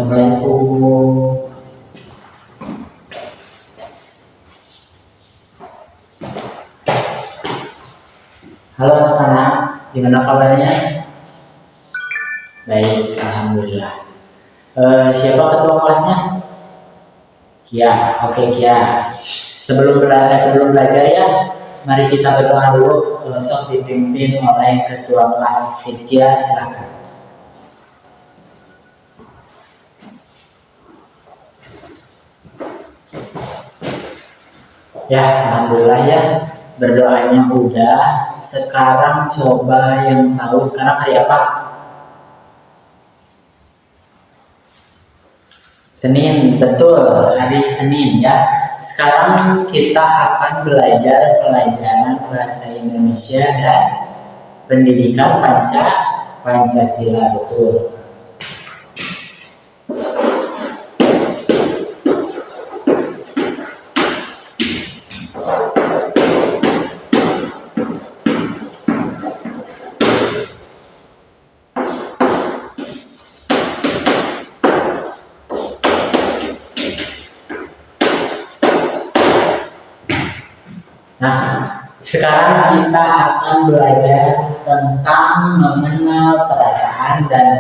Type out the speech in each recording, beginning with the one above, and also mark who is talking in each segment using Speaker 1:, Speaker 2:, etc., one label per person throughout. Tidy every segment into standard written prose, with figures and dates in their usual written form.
Speaker 1: Assalamualaikum. Halo anak-anak, gimana kabarnya? Baik, alhamdulillah. Siapa ketua kelasnya? Kia, oke Kia. Sebelum belajar ya, mari kita berdoa dulu. Sok dipimpin oleh ketua kelas Kia, silakan. Ya, alhamdulillah ya. Berdoanya udah. Sekarang coba yang tahu sekarang hari apa? Senin, betul, hari Senin ya. Sekarang kita akan belajar pelajaran bahasa Indonesia dan pendidikan Pancasila, betul. Nah, sekarang kita akan belajar tentang mengenal perasaan dan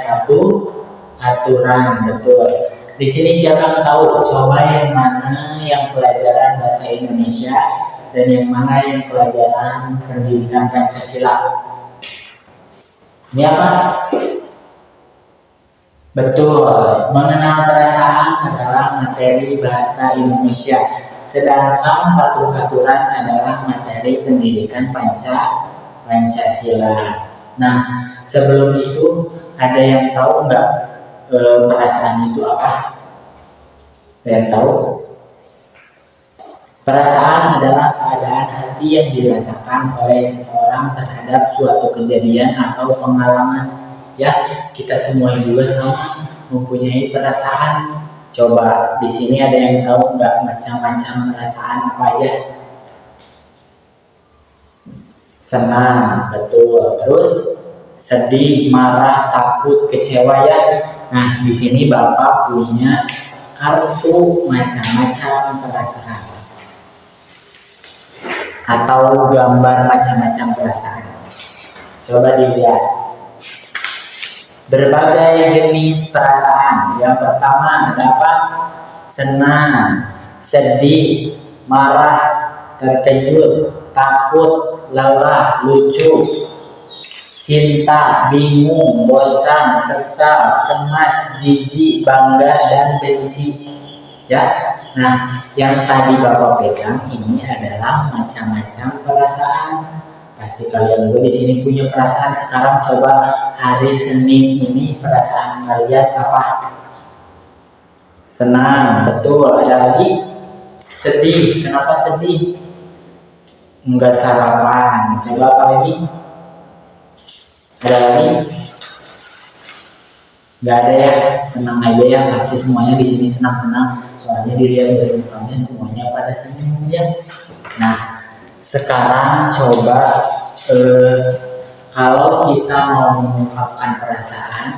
Speaker 1: aturan, betul. Di sini siapa yang tahu? Coba yang mana yang pelajaran bahasa Indonesia dan yang mana yang pelajaran pendidikan Pancasila? Ini apa? Betul, mengenal perasaan adalah materi bahasa Indonesia. Sedangkan patuh aturan adalah materi pendidikan Pancasila. Nah, sebelum itu ada yang tahu nggak perasaan itu apa? Ada yang tahu? Perasaan adalah keadaan hati yang dirasakan oleh seseorang terhadap suatu kejadian atau pengalaman. Ya, kita semua juga sama mempunyai perasaan. Coba di sini ada yang tahu nggak macam-macam perasaan apa aja? Senang, betul. Terus sedih, marah, takut, kecewa ya. Nah, di sini Bapak punya kartu macam-macam perasaan atau gambar macam-macam perasaan. Coba dilihat. Berbagai jenis perasaan. Yang pertama ada apa? Senang, sedih, marah, terkejut, takut, lelah, lucu, cinta, bingung, bosan, kesal, cemas, jijik, bangga, dan benci. Ya, nah yang tadi Bapak pegang ini adalah macam-macam perasaan. Pasti kalian juga di sini punya perasaan. Sekarang coba hari Senin ini perasaan kalian apa? Senang, betul. Ada lagi? Sedih. Kenapa sedih? Enggak sarapan. Coba apa lagi? Ada lagi? Enggak ada ya. Senang aja ya. Pasti semuanya di sini senang-senang. Soalnya dilihat dari mukanya semuanya pada senyum ya. Nah, sekarang coba kalau kita mau mengungkapkan perasaan,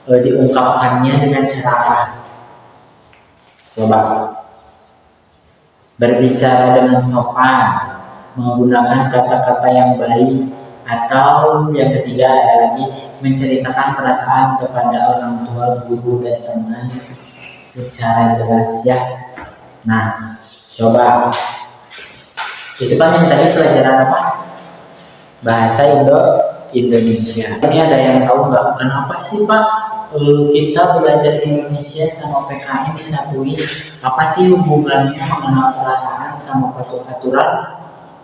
Speaker 1: diungkapkannya dengan cara apa? Coba berbicara dengan sopan, menggunakan kata-kata yang baik, atau yang ketiga ada lagi menceritakan perasaan kepada orang tua, guru, dan teman secara jelas ya. Nah, coba. Itu kan yang tadi pelajaran apa? Bahasa Indonesia. Ini ada yang tahu nggak kenapa sih Pak kita belajar Indonesia sama PKN disatuin? Apa sih hubungannya mengenal perasaan sama patuh aturan?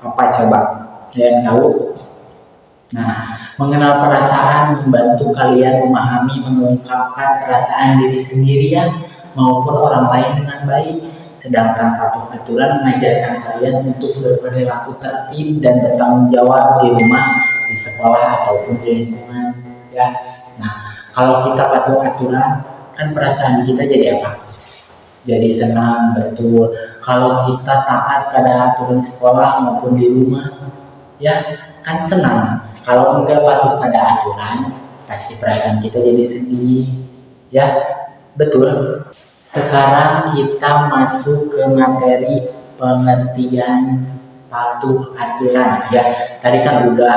Speaker 1: Apa coba? Ada yang tahu? Nah, mengenal perasaan membantu kalian memahami, mengungkapkan perasaan diri sendiri ya, maupun orang lain dengan baik. Sedangkan patuh aturan mengajarkan kalian untuk berperilaku tertib dan bertanggung jawab di rumah, di sekolah, ataupun di lingkungan ya. Nah, kalau kita patuh aturan, kan perasaan kita jadi apa? Jadi senang, betul. Kalau kita taat pada aturan sekolah maupun di rumah, ya kan senang. Kalau enggak patuh pada aturan, pasti perasaan kita jadi sedih ya. Betul. Sekarang kita masuk ke materi pengertian patuh aturan ya. Tadi kan udah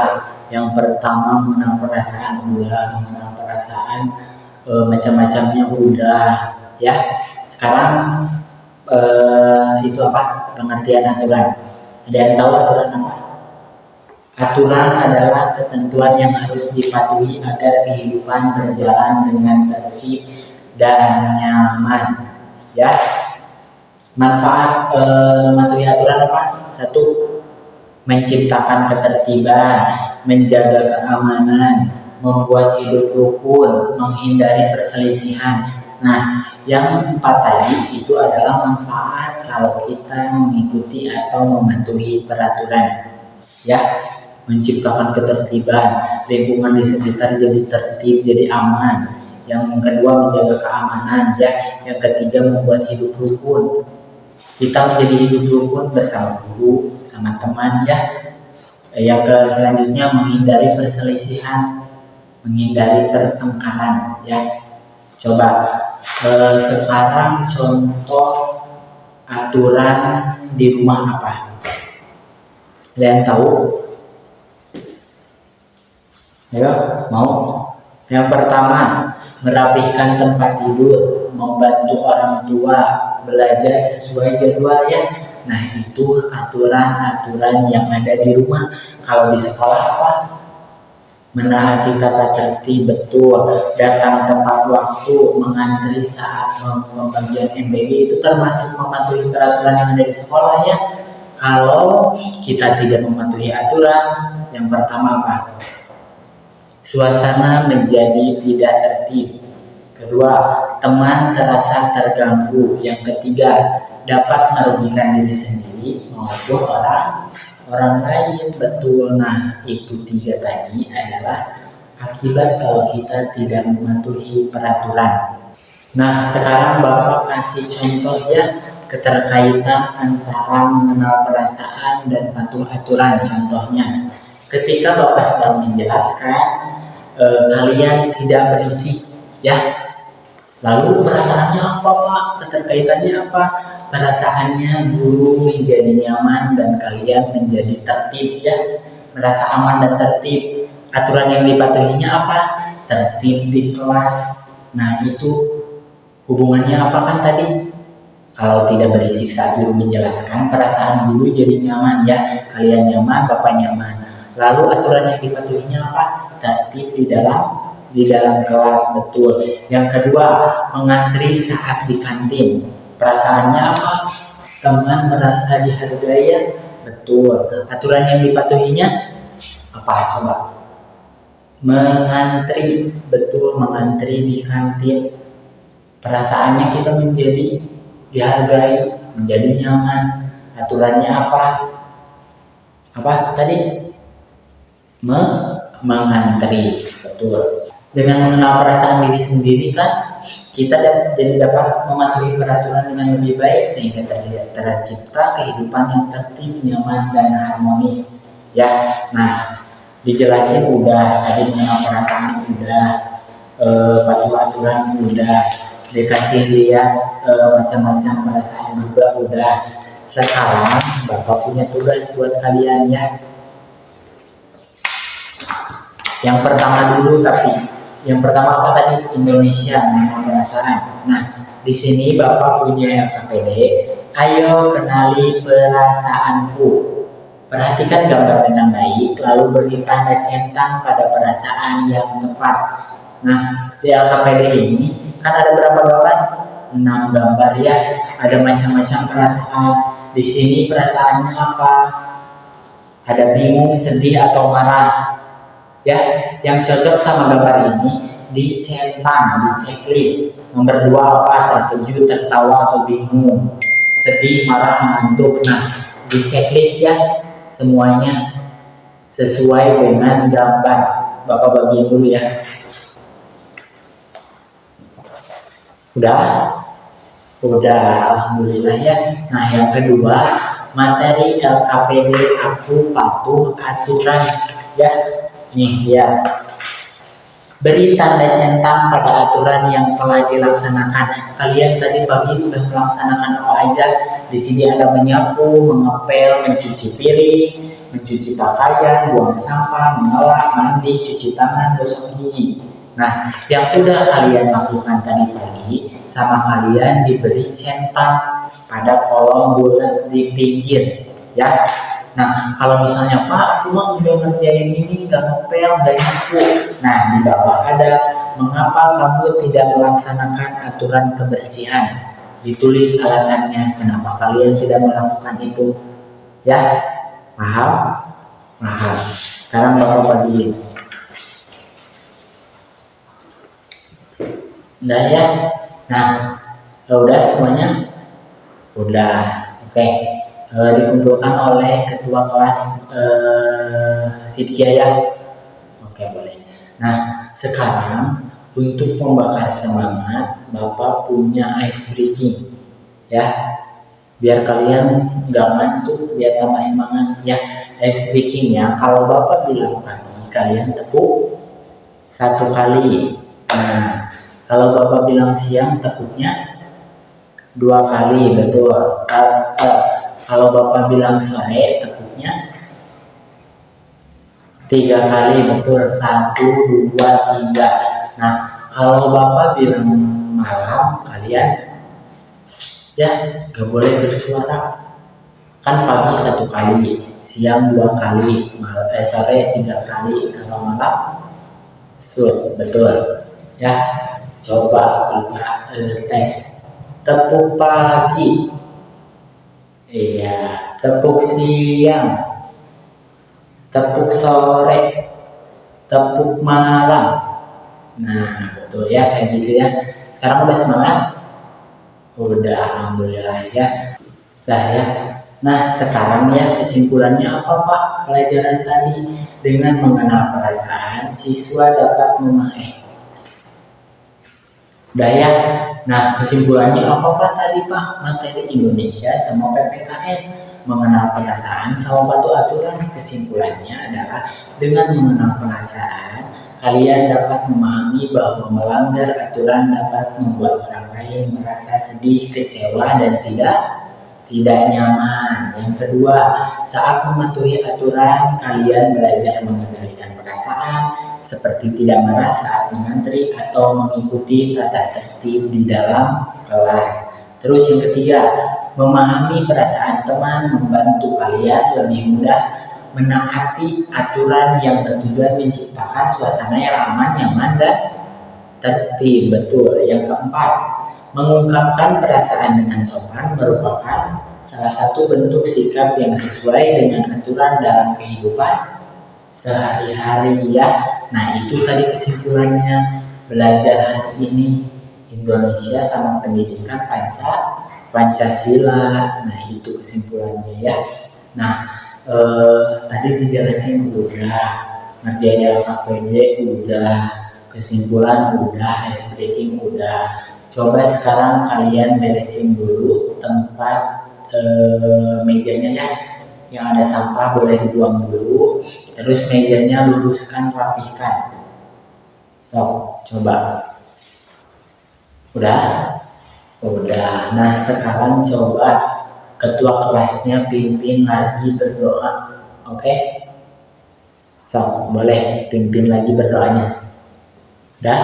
Speaker 1: yang pertama mengenal perasaan, udah mengenal perasaan macam-macamnya udah ya. Sekarang itu apa? Pengertian aturan. Ada yang tahu aturan apa? Aturan adalah ketentuan yang harus dipatuhi agar kehidupan berjalan dengan tertib dan nyaman. Ya, manfaat mematuhi aturan apa? Satu, menciptakan ketertiban, menjaga keamanan, membuat hidup rukun, menghindari perselisihan. Nah, yang empat tadi itu adalah manfaat kalau kita mengikuti atau mematuhi peraturan. Ya, menciptakan ketertiban, lingkungan di sekitar jadi tertib, jadi aman. Yang kedua, menjaga keamanan, ya. Yang ketiga, membuat hidup rukun. Kita menjadi hidup rukun bersama guru, sama teman, ya. Yang selanjutnya, menghindari perselisihan, menghindari pertengkaran, ya. Coba sekarang contoh aturan di rumah apa? Kalian tahu? Ayo, mau? Yang pertama, merapihkan tempat tidur, membantu orang tua, belajar sesuai jadwal ya. Nah, itu aturan-aturan yang ada di rumah. Kalau di sekolah apa? Menaati tata tertib, betul, datang tepat waktu, mengantri saat pembagian MBG, itu termasuk mematuhi peraturan yang ada di sekolah ya. Kalau kita tidak mematuhi aturan, yang pertama apa? Suasana menjadi tidak tertib. Kedua, teman terasa terganggu. Yang ketiga, dapat merugikan diri sendiri maupun orang lain. Betul. Nah, itu tiga tadi adalah akibat kalau kita tidak mematuhi peraturan. Nah, sekarang Bapak kasih contoh ya, keterkaitan antara mengenal perasaan dan patuh aturan. Contohnya, ketika Bapak sedang menjelaskan, kalian tidak berisik ya, lalu perasaannya apa Pak? Keterkaitannya apa? Perasaannya guru menjadi nyaman dan kalian menjadi tertib ya, merasa aman dan tertib. Aturan yang dipatuhinya apa? Tertib di kelas. Nah, itu hubungannya apa kan tadi? Kalau tidak berisik saat guru menjelaskan, perasaan guru jadi nyaman ya, kalian nyaman, Bapak nyaman. Lalu aturan yang dipatuhinya apa? Tertib di dalam kelas, betul. Yang kedua, mengantri saat di kantin. Perasaannya apa? Teman merasa dihargai ya, betul. Aturan yang dipatuhinya apa? Coba. Mengantri, betul, mengantri di kantin. Perasaannya kita menjadi dihargai, menjadi nyaman. Aturannya apa? Apa tadi? Mengantri, betul. Dengan mengenal perasaan diri sendiri kan kita jadi dapat mematuhi peraturan dengan lebih baik sehingga tercipta kehidupan yang tertib, nyaman dan harmonis ya. Nah, dijelasin udah, tadi mengenal perasaan udah, patuh aturan udah, dikasih lihat macam-macam perasaan juga udah. Sekarang Bapak punya tugas buat kalian ya. Yang pertama dulu, yang pertama apa tadi? Indonesia mengenal perasaan. Nah, di sini Bapak punya LKPD. Ayo kenali perasaanku. Perhatikan gambar dengan baik, lalu beri tanda centang pada perasaan yang tepat. Nah, di LKPD ini kan ada berapa gambar? 6 gambar ya. Ada macam-macam perasaan. Di sini perasaannya apa? Ada bingung, sedih atau marah. Ya, yang cocok sama gambar ini dicentang, di checklist. Nomor 2 apa? Terkejut, tertawa atau bingung, sedih, marah, mengantuk. Nah, di checklist ya, semuanya sesuai dengan gambar. Bapak bagiin dulu ya. Udah, alhamdulillah ya. Nah, yang kedua, materi LKPD aku patuh aturan ya. Nih ya, Beri tanda centang pada aturan yang telah dilaksanakan. Kalian tadi pagi sudah melaksanakan apa aja? Di sini ada menyapu, mengepel, mencuci piring, mencuci pakaian, buang sampah, mengolah, mandi, cuci tangan, gosok gigi. Nah, yang udah kalian lakukan tadi pagi, sama kalian diberi centang pada kolom bulat di pinggir, ya. Nah, kalau misalnya Pak, aku mah udah ngerjain ini, nggak ngepel, nggak nyapu. Nah, di bawah ada mengapa kamu tidak melaksanakan aturan kebersihan. Ditulis alasannya kenapa kalian tidak melakukan itu. Ya, paham? Paham. Sekarang Bapak bagiin. Udah ya? Nah, udah semuanya? Udah. Oke. Dikumpulkan oleh ketua kelas Sidkia ya. Oke, boleh. Nah, sekarang untuk membakar semangat, Bapak punya ice breaking ya. Biar kalian nggak ngantuk, biar tambah semangat ya. Ice breakingnya kalau Bapak bilang pagi, kalian tepuk 1 kali. Nah, kalau Bapak bilang siang, tepuknya 2 kali, betul. Kalau Bapak bilang sore, tepuknya 3 kali, betul. 1, 2, 3. Nah, kalau Bapak bilang malam, kalian ya gak boleh bersuara. Kan pagi 1 kali, siang 2 kali, sore 3 kali, kalau malam betul. Ya, coba Bapak tes. Tepuk pagi, iya. Tepuk siang, tepuk sore, tepuk malam. Nah, betul ya, kayak gitu ya. Sekarang udah semangat? Udah, alhamdulillah ya. Ya. Nah, sekarang ya kesimpulannya apa Pak? Pelajaran tadi, dengan mengenal perasaan, siswa dapat memahami. Udah ya. Nah, kesimpulannya apa Pak tadi Pak? Materi Indonesia sama PPKN. Mengenal perasaan sama patuh aturan. Kesimpulannya adalah dengan mengenal perasaan, kalian dapat memahami bahwa melanggar aturan dapat membuat orang lain merasa sedih, kecewa, dan tidak nyaman. Yang kedua, saat mematuhi aturan, kalian belajar mengendalikan perasaan seperti tidak marah saat mengantri atau mengikuti tata tertib di dalam kelas. Terus yang ketiga, memahami perasaan teman membantu kalian lebih mudah menaati aturan yang bertujuan menciptakan suasana yang aman, nyaman, dan tertib. Betul. Yang keempat, mengungkapkan perasaan dengan sopan merupakan salah satu bentuk sikap yang sesuai dengan aturan dalam kehidupan sehari-hari ya. Nah, itu tadi kesimpulannya belajar hari ini Indonesia sama pendidikan Pancasila. Nah, itu kesimpulannya ya. Nah, tadi dijelasin udah, ngerjain LKPD udah, kesimpulan udah, ice breaking udah. Coba sekarang kalian beresin dulu tempat mejanya ya, yang ada sampah boleh dibuang dulu. Terus mejanya luruskan, rapihkan. Coba. Udah? Udah. Nah, sekarang coba ketua kelasnya pimpin lagi berdoa. Oke? Boleh pimpin lagi berdoanya. Udah?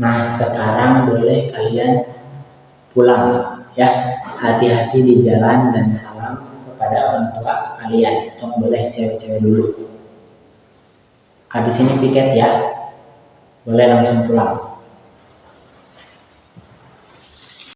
Speaker 1: Nah, sekarang boleh kalian pulang ya. Hati-hati di jalan dan salam kepada orang tua kalian. Boleh cewek-cewek dulu. Habis ini piket ya. Boleh langsung pulang.